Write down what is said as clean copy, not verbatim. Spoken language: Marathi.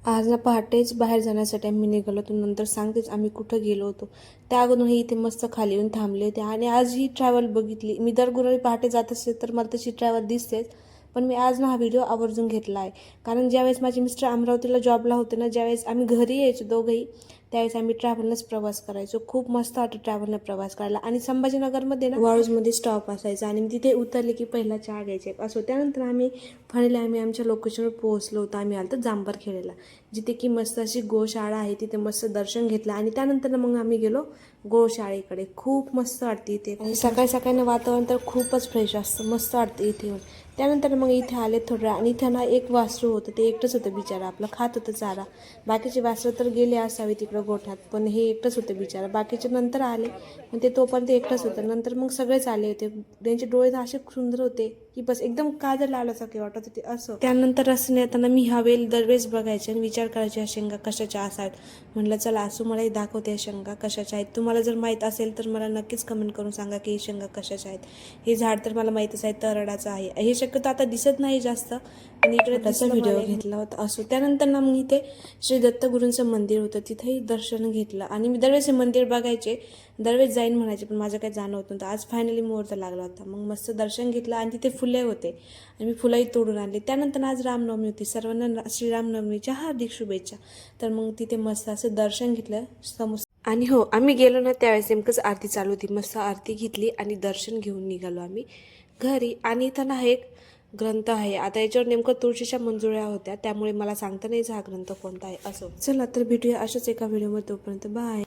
आज ना पहाटेच बाहेर जाण्यासाठी आम्ही निघालो होतो. नंतर सांगतेच आम्ही कुठं गेलो होतो. त्या अगोदर हे इथे मस्त खाली येऊन थांबले होते आणि आज ही ट्रॅव्हल बघितली. मी दर गुरुवारी पहाटे जात असते तर मला तशी ट्रॅव्हल दिसतेच, पण मी आज ना हा व्हिडिओ आवर्जून घेतला आहे. कारण ज्यावेळेस माझे मिस्टर अमरावतीला जॉबला होते ना, ज्यावेळेस आम्ही घरी यायचो दोघंही, त्यावेळेस आम्ही ट्रॅव्हलनंच प्रवास करायचो. खूप मस्त वाटतं ट्रॅव्हलनं प्रवास करायला. आणि संभाजीनगरमध्ये ना वाळूजमध्ये स्टॉप असायचा आणि तिथे उतरले की पहिला चहा घ्यायचे असो. त्यानंतर आम्ही आमच्या लोकेशनवर पोहोचलो होतो. आम्ही आलो जांभरखेड्याला, जिथे की मस्त अशी गोशाळा आहे. तिथे मस्त दर्शन घेतलं आणि त्यानंतर मग आम्ही गेलो गोशाळेकडे. खूप मस्त वाटते इथे आणि सकाळी सकाळी वातावरण तर खूपच फ्रेश असतं, मस्त वाटतं इथे येऊन. त्यानंतर मग इथे आले थोडं आणि इथं ना एक वासरू होतं, ते एकटंच होतं बिचारा, आपलं खात होतं चारा. बाकीचे वासरं तर गेले असावे तिकडं गोठ्यात, पण हे एकटंच होतं बिचारा. बाकीचे नंतर आले, पण ते तोपर्यंत एकटंच होतं. नंतर मग सगळेच आले होते. त्यांचे डोळे तर असे सुंदर होते की बस एकदम काजळ लावल्यासारखे वाटत होते असं. त्यानंतर रस्त्याने येताना मी हवेल दरवेळेस बघायचे आणि विचार करायचे या शेंगा कशाच्या असाव्यात. म्हटलं चला असू मलाही दाखवते या शेंगा कशाच्या आहेत. तुम्हाला जर माहीत असेल तर मला नक्कीच कमेंट करून सांगा की ही शेंगा कशाच्या आहेत. हे झाड तर मला माहीतच आहे, तरडाचं आहे. हे शक्यतो आता दिसत नाही जास्त, पण इकडे त्याचा व्हिडिओ घेतला होता असो. त्यानंतर ना मग इथे श्री दत्तगुरूंचं मंदिर होतं, तिथेही दर्शन घेतलं. आणि मी दरवेळेस मंदिर बघायचे, दरवेळेस जाईन म्हणायचे, पण माझं काही जाणं होत नव्हतं. आज फायनली मुहूर्त लागला होता. मग मस्त दर्शन घेतलं आणि तिथे फुले होते आणि मी फुलंही तोडून आणली. त्यानंतर आज रामनवमी होती. सर्वांना श्रीरामनवमीच्या हार्दिक शुभेच्छा. तर मग तिथे मस्त असं दर्शन घेतलं आणि हो, आम्ही गेलो ना त्यावेळेस नेमकंच आरती चालू होती. मस्त आरती घेतली आणि दर्शन घेऊन निघालो आम्ही घरी. आणि इथं ना एक ग्रंथ आहे. आता याच्यावर नेमकं तुळशीच्या मंजुळ्या होत्या, त्यामुळे मला सांगता नाही हा ग्रंथ कोणता आहे असो. चला तर भेटूया अशाच एका व्हिडिओमध्ये. तोपर्यंत बाय.